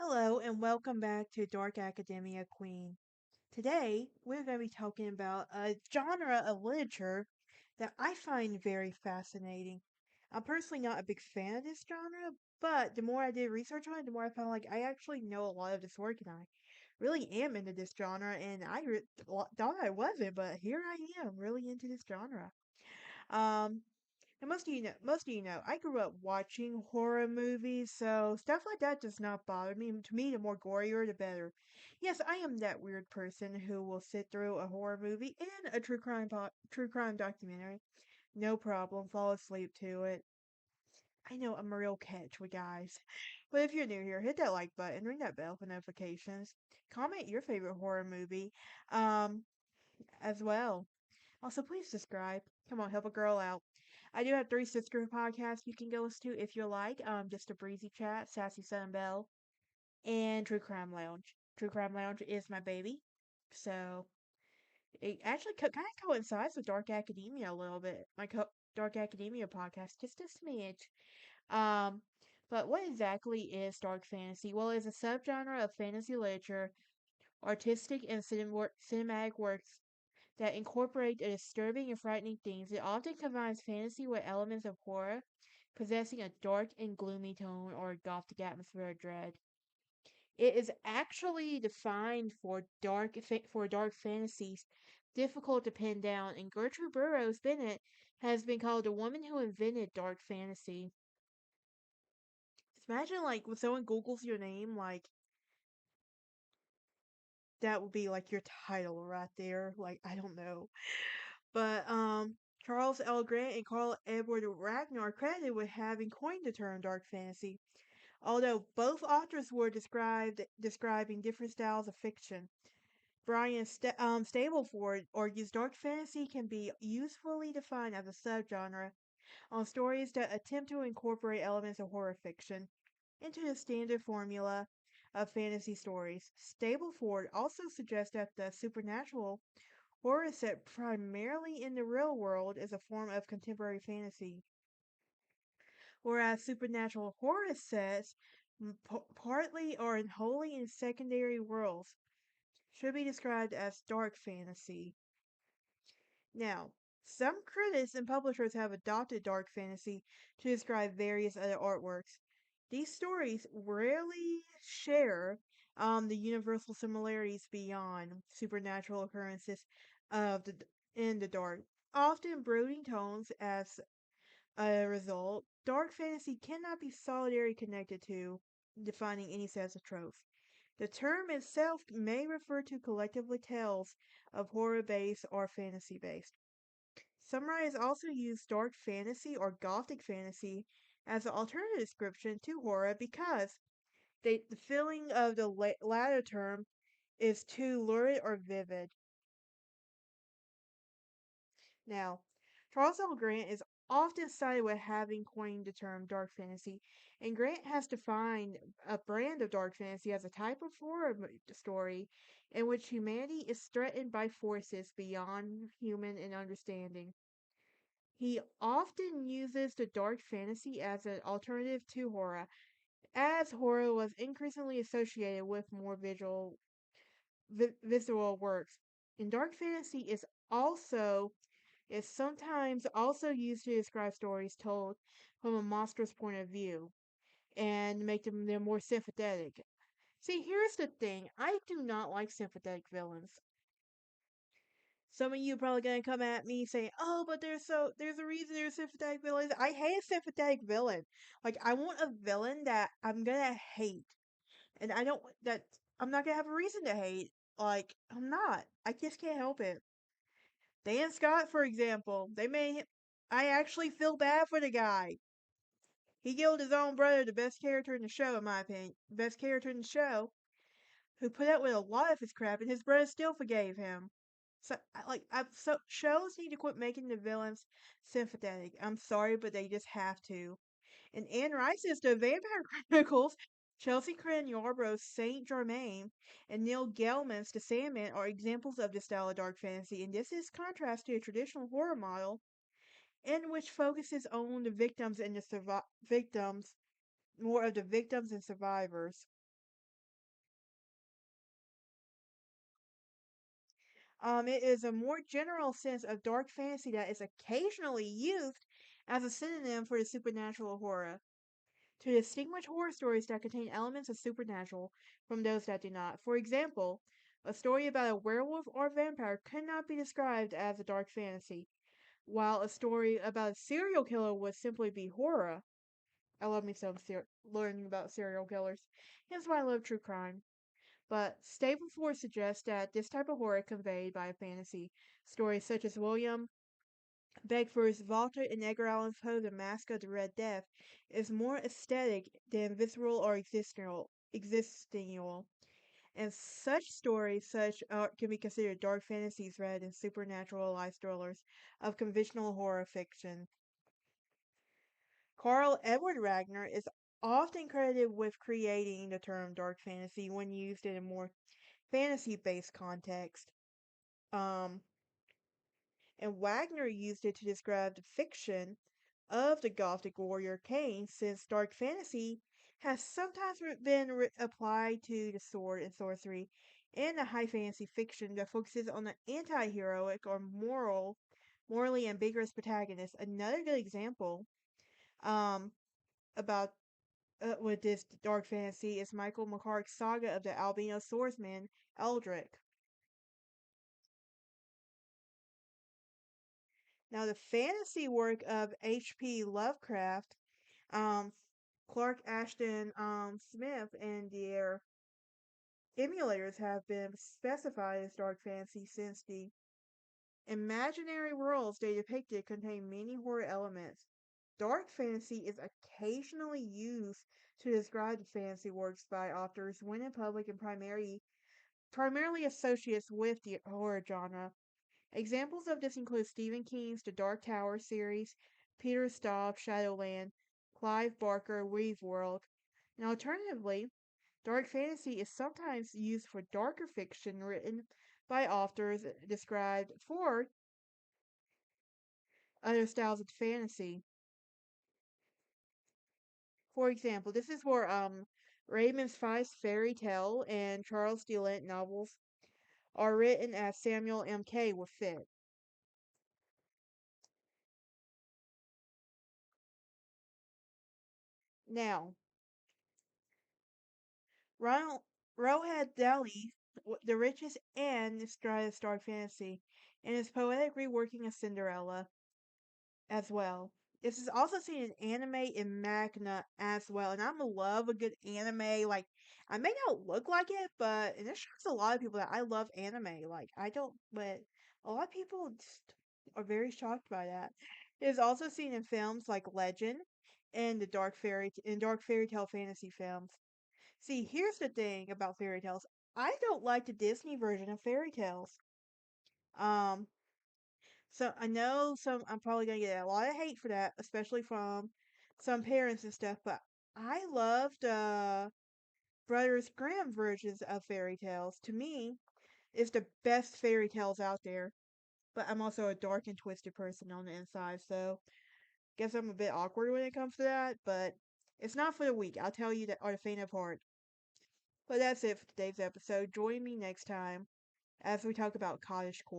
Hello and welcome back to Dark Academia Queen. Today we're going to be talking about a genre of literature that I find very fascinating. I'm personally not a big fan of this genre, but the more I did research on it, the more I found like I actually know a lot of this work and I really am into this genre and thought I wasn't, but here I am really into this genre. Um, and most of you know, I grew up watching horror movies, so stuff like that does not bother me. To me, the more gorier, the better. Yes, I am that weird person who will sit through a horror movie and a true crime documentary. No problem, fall asleep to it. I know I'm a real catch with guys. But if you're new here, hit that like button, ring that bell for notifications. Comment your favorite horror movie, um, as well. Also, please subscribe. Come on, help a girl out. I do have three sister podcasts you can go listen to if you like. Just a breezy chat, Sassy Sun Bell, and True Crime Lounge. True Crime Lounge is my baby, so it actually kind of coincides with Dark Academia a little bit. Dark Academia podcast, just a smidge. Um, but what exactly is dark fantasy? Well, it's a subgenre of fantasy literature, artistic and cinematic works that incorporate disturbing and frightening themes. It often combines fantasy with elements of horror, possessing a dark and gloomy tone or a gothic atmosphere of dread. It is actually defined for dark fantasies, difficult to pin down, and Gertrude Burroughs Bennett has been called the woman who invented dark fantasy. Just imagine like when someone Googles your name, like that would be like your title right there. Like I don't know. But Charles L. Grant and Carl Edward Ragnar are credited with having coined the term dark fantasy, although both authors were describing different styles of fiction. Stableford argues dark fantasy can be usefully defined as a subgenre on stories that attempt to incorporate elements of horror fiction into the standard formula of fantasy stories. Stableford also suggests that the supernatural horror set primarily in the real world is a form of contemporary fantasy, whereas supernatural horror sets, partly or in wholly in secondary worlds, should be described as dark fantasy. Now, some critics and publishers have adopted dark fantasy to describe various other artworks. These stories rarely share the universal similarities beyond supernatural occurrences of in the dark, often brooding tones as a result. Dark fantasy cannot be solidarily connected to defining any sense of trope. The term itself may refer to collectively tales of horror based or fantasy based. Some writers also use dark fantasy or gothic fantasy as an alternative description to horror because the feeling of the latter term is too lurid or vivid. Now, Charles L. Grant is often cited with having coined the term dark fantasy, and Grant has defined a brand of dark fantasy as a type of horror story in which humanity is threatened by forces beyond human and understanding. He often uses the dark fantasy as an alternative to horror, as horror was increasingly associated with more visceral works. And dark fantasy also is sometimes also used to describe stories told from a monster's point of view and make them more sympathetic. See, here's the thing. I do not like sympathetic villains. Some of you are probably gonna come at me saying, "Oh, but there's a reason there's sympathetic villains." I hate a sympathetic villain. Like I want a villain that I'm gonna hate, and I don't that I'm not gonna have a reason to hate. Like I'm not. I just can't help it. Dan Scott, for example, they made him. I actually feel bad for the guy. He killed his own brother, the best character in the show, in my opinion, best character in the show, who put up with a lot of his crap, and his brother still forgave him. So shows need to quit making the villains sympathetic. I'm sorry, but they just have to. And Anne Rice's The Vampire Chronicles, Chelsea Cran Yarborough's Saint Germain, and Neil Gaiman's The Sandman are examples of this style of dark fantasy, and this is contrast to a traditional horror model in which focuses on the victims and the victims more of the victims and survivors. It is a more general sense of dark fantasy that is occasionally used as a synonym for the supernatural horror, to distinguish horror stories that contain elements of supernatural from those that do not. For example, a story about a werewolf or vampire could not be described as a dark fantasy, while a story about a serial killer would simply be horror. I love me some learning about serial killers. Hence why I love true crime. But Stapleford suggests that this type of horror conveyed by a fantasy story such as William Beckford's Walter and Edgar Allan Poe's The Mask of the Red Death is more aesthetic than visceral or existential, and such stories such can be considered dark fantasies rather than supernatural life thrillers of conventional horror fiction. Carl Edward Wagner is often credited with creating the term dark fantasy when used in a more fantasy-based context. Um, and Wagner used it to describe the fiction of the Gothic warrior Cain, since dark fantasy has sometimes been applied to the sword and sorcery in the high fantasy fiction that focuses on an anti-heroic or morally ambiguous protagonist. Another good example um, about with this dark fantasy is Michael McHart's saga of the albino swordsman Eldrick. Now, the fantasy work of H.P. Lovecraft, um, Clark Ashton Smith, and their emulators have been specified as dark fantasy since the imaginary worlds they depicted contain many horror elements. Dark fantasy is occasionally used to describe the fantasy works by authors when in public and primarily associates with the horror genre. Examples of this include Stephen King's The Dark Tower series, Peter Staub's Shadowland, Clive Barker Weave World, and alternatively, dark fantasy is sometimes used for darker fiction written by authors described for other styles of fantasy. For example, this is where Raymond Feist's fairy tale and Charles DeLint novels are written as Samuel M. K. would fit. Now, Ronald Rohad Deli, the richest and describes dark fantasy, and his poetic reworking of Cinderella as well. This is also seen in anime and manga as well, and I'm in love with good anime. Like, I may not look like it, but and it shocks a lot of people that I love anime. Like, I don't, but a lot of people just are very shocked by that. It is also seen in films like Legend and the dark fairy tale fantasy films. See, here's the thing about fairy tales. I don't like the Disney version of fairy tales. Um, so I know I'm probably gonna get a lot of hate for that, especially from some parents and stuff, but I loved Brothers Grimm versions of fairy tales. To me, it's the best fairy tales out there. But I'm also a dark and twisted person on the inside, so guess I'm a bit awkward when it comes to that, but it's not for the weak. I'll tell you that are the faint of heart. But that's it for today's episode. Join me next time as we talk about cottage core.